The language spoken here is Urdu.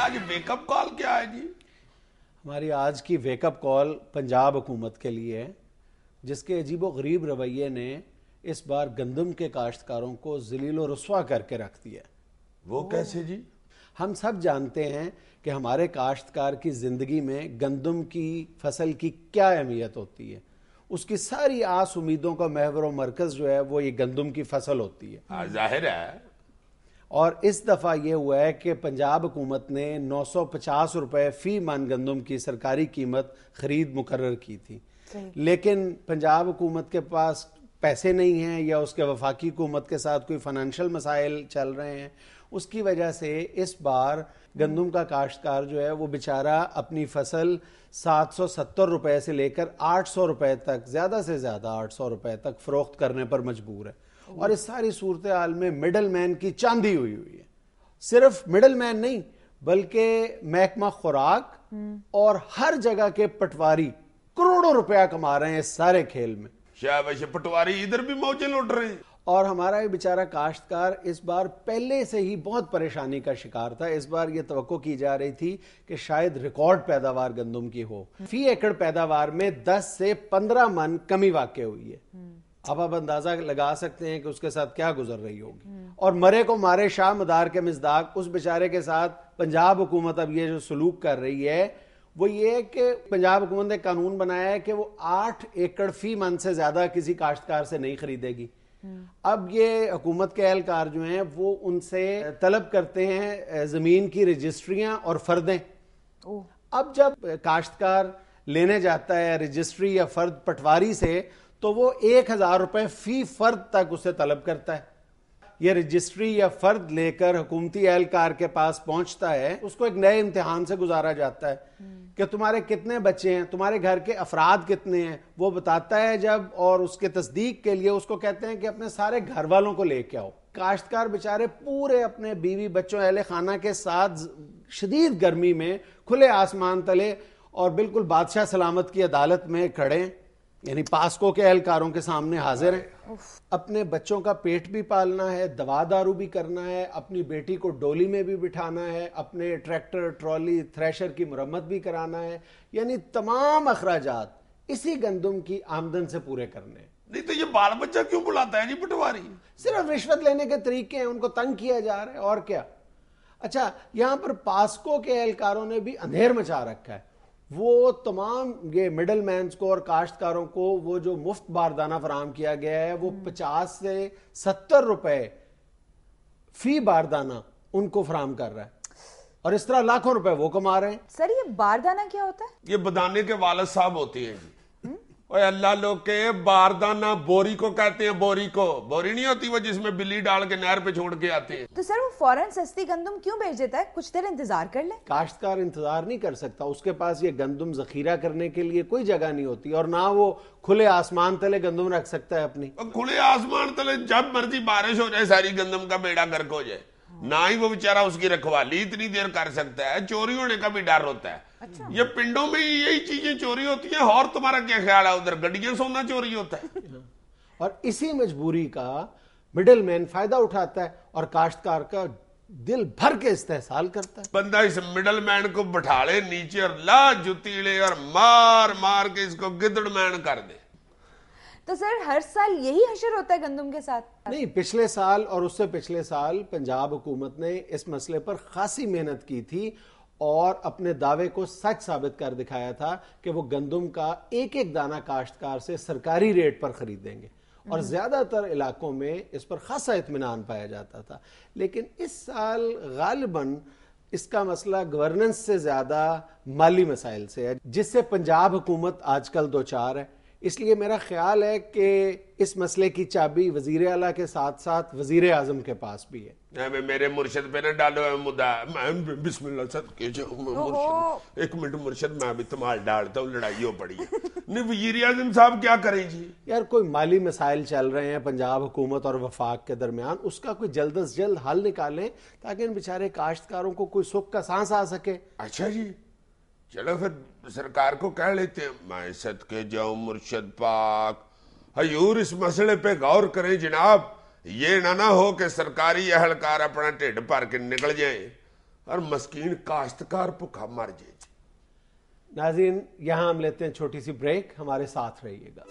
آج ویک اپ کال کیا ہے جی؟ ہماری آج کی ویک اپ کال پنجاب حکومت کے لیے ہے، جس کے عجیب و غریب رویے نے اس بار گندم کے کاشتکاروں کو ذلیل و رسوا کر کے رکھ دیا۔ وہ کیسے جی؟ ہم سب جانتے ہیں کہ ہمارے کاشتکار کی زندگی میں گندم کی فصل کی کیا اہمیت ہوتی ہے۔ اس کی ساری آس امیدوں کا محور و مرکز جو ہے وہ یہ گندم کی فصل ہوتی ہے۔ ظاہر ہے۔ اور اس دفعہ یہ ہوا ہے کہ پنجاب حکومت نے 950 روپے فی من گندم کی سرکاری قیمت خرید مقرر کی تھی، لیکن پنجاب حکومت کے پاس پیسے نہیں ہیں یا اس کے وفاقی حکومت کے ساتھ کوئی فائنینشل مسائل چل رہے ہیں، اس کی وجہ سے اس بار گندم کا کاشتکار جو ہے وہ بیچارہ اپنی فصل 770 روپے سے لے کر 800 روپے تک، زیادہ سے زیادہ 800 روپے تک فروخت کرنے پر مجبور ہے۔ اور اس ساری صورتحال میں مڈل مین کی چاندی ہوئی ہے۔ صرف مڈل مین نہیں بلکہ محکمہ خوراک اور ہر جگہ کے پٹواری کروڑوں روپیہ کما رہے ہیں اس سارے کھیل میں۔ شاباش، پٹواری ادھر بھی موجے لوٹ رہے ہیں۔ اور ہمارا یہ بیچارہ کاشتکار اس بار پہلے سے ہی بہت پریشانی کا شکار تھا۔ اس بار یہ توقع کی جا رہی تھی کہ شاید ریکارڈ پیداوار گندم کی ہو۔ فی ایکڑ پیداوار میں 10 سے 15 من کمی واقع ہوئی ہے۔ اب آپ اندازہ لگا سکتے ہیں کہ اس کے ساتھ کیا گزر رہی ہوگی۔ اور مرے کو مارے شاہ مدار کے مصداق اس بیچارے کے ساتھ پنجاب حکومت اب یہ جو سلوک کر رہی ہے وہ یہ کہ پنجاب حکومت نے قانون بنایا ہے کہ وہ 8 ایکڑ فی من سے زیادہ کسی کاشتکار سے نہیں خریدے گی۔ اب یہ حکومت کے اہلکار جو ہیں وہ ان سے طلب کرتے ہیں زمین کی رجسٹریاں اور فردیں۔ اب جب کاشتکار لینے جاتا ہے رجسٹری یا فرد پٹواری سے تو وہ 1000 روپے فی فرد تک اسے طلب کرتا ہے۔ یہ رجسٹری یا فرد لے کر حکومتی اہلکار کے پاس پہنچتا ہے، اس کو ایک نئے امتحان سے گزارا جاتا ہے کہ تمہارے کتنے بچے ہیں، تمہارے گھر کے افراد کتنے ہیں، وہ بتاتا ہے جب، اور اس کے تصدیق کے لیے اس کو کہتے ہیں کہ اپنے سارے گھر والوں کو لے کے آؤ۔ کاشتکار بیچارے پورے اپنے بیوی بچوں اہل خانہ کے ساتھ شدید گرمی میں کھلے آسمان تلے اور بالکل بادشاہ سلامت کی عدالت میں کھڑے ہیں، یعنی پاسکو کے اہلکاروں کے سامنے حاضر ہیں۔ اپنے بچوں کا پیٹ بھی پالنا ہے، دوا دارو بھی کرنا ہے، اپنی بیٹی کو ڈولی میں بھی بٹھانا ہے، اپنے ٹریکٹر ٹرالی تھریشر کی مرمت بھی کرانا ہے، یعنی تمام اخراجات اسی گندم کی آمدن سے پورے کرنے ہیں۔ نہیں تو یہ بال بچہ کیوں بلاتا ہے جی پٹواری؟ صرف رشوت لینے کے طریقے ہیں، ان کو تنگ کیا جا رہا ہے اور کیا۔ اچھا، یہاں پر پاسکو کے اہلکاروں نے بھی اندھیر مچا رکھا ہے۔ وہ تمام یہ مڈل مینز کو اور کاشتکاروں کو وہ جو مفت باردانہ فراہم کیا گیا ہے وہ 50 سے 70 روپے فی باردانہ ان کو فراہم کر رہا ہے، اور اس طرح لاکھوں روپے وہ کما رہے ہیں۔ سر یہ باردانہ کیا ہوتا ہے؟ یہ بدانے کے والد صاحب ہوتے ہیں جی۔ اوے اللہ لوگ کے باردانہ بوری کو کہتے ہیں، بوری کو، بوری نہیں ہوتی وہ جس میں بلی ڈال کے نہر پہ چھوڑ کے آتے ہیں۔ تو سر وہ فوراً سستی گندم کیوں بھیج دیتا ہے؟ کچھ دیر انتظار کر لے۔ کاشتکار انتظار نہیں کر سکتا، اس کے پاس یہ گندم ذخیرہ کرنے کے لیے کوئی جگہ نہیں ہوتی، اور نہ وہ کھلے آسمان تلے گندم رکھ سکتا ہے اپنی۔ کھلے آسمان تلے جب مرضی بارش ہو جائے ساری گندم کا بیڑا گرک ہو جائے، نہ ہی وہ بیچارہ اس کی رکھوالی اتنی دیر کر سکتا ہے، چوری ہونے کا بھی ڈر ہوتا ہے۔ یہ پنڈوں میں یہی چیزیں چوری ہوتی ہیں، اور تمہارا کیا خیال ہے ادھر گڈیاں سونا چوری ہوتا ہے؟ اور اسی مجبوری کا مڈل مین فائدہ اٹھاتا ہے اور کاشتکار کا دل بھر کے استحصال کرتا ہے۔ بندہ اس مڈل مین کو بٹھا لے نیچے اور لا جتی لے اور مار مار کے اس کو گدڑ مین کر دے۔ تو سر ہر سال یہی حشر ہوتا ہے گندم کے ساتھ؟ نہیں، پچھلے سال اور اس سے پچھلے سال پنجاب حکومت نے اس مسئلے پر خاصی محنت کی تھی اور اپنے دعوے کو سچ ثابت کر دکھایا تھا کہ وہ گندم کا ایک ایک دانہ کاشتکار سے سرکاری ریٹ پر خریدیں گے، اور زیادہ تر علاقوں میں اس پر خاصا اطمینان پایا جاتا تھا۔ لیکن اس سال غالباً اس کا مسئلہ گورننس سے زیادہ مالی مسائل سے ہے، جس سے پنجاب حکومت آج کل دوچار ہے۔ اس لیے میرا خیال ہے کہ اس مسئلے کی چابی وزیر اعلیٰ کے ساتھ ساتھ وزیر اعظم کے پاس بھی ہے۔ میرے مرشد پہ نہ ڈالو مدعا، میں بسم اللہ صد کے جاؤں مرشد، ایک منٹ مرشد میں ابھی تمہار ڈالتا ہوں، لڑائی ہو پڑی ہے۔ نہیں وزیر اعظم صاحب کیا کریں جی؟ یار کوئی مالی مسائل چل رہے ہیں پنجاب حکومت اور وفاق کے درمیان، اس کا کوئی جلد از جلد حل نکالیں تاکہ ان بیچارے کاشتکاروں کو کوئی سکھ کا سانس آ سکے۔ اچھا جی، چلو پھر سرکار کو کہہ لیتے ہیں، میں صدقے جاؤں مرشد پاک، حضور اس مسئلے پہ غور کریں جناب، یہ نہ ہو کہ سرکاری اہلکار اپنا ٹھڈ بھر کے نکل جائیں اور مسکین کاشتکار بھوکا مر جائے. ناظرین یہاں ہم لیتے ہیں چھوٹی سی بریک, ہمارے ساتھ رہیے گا.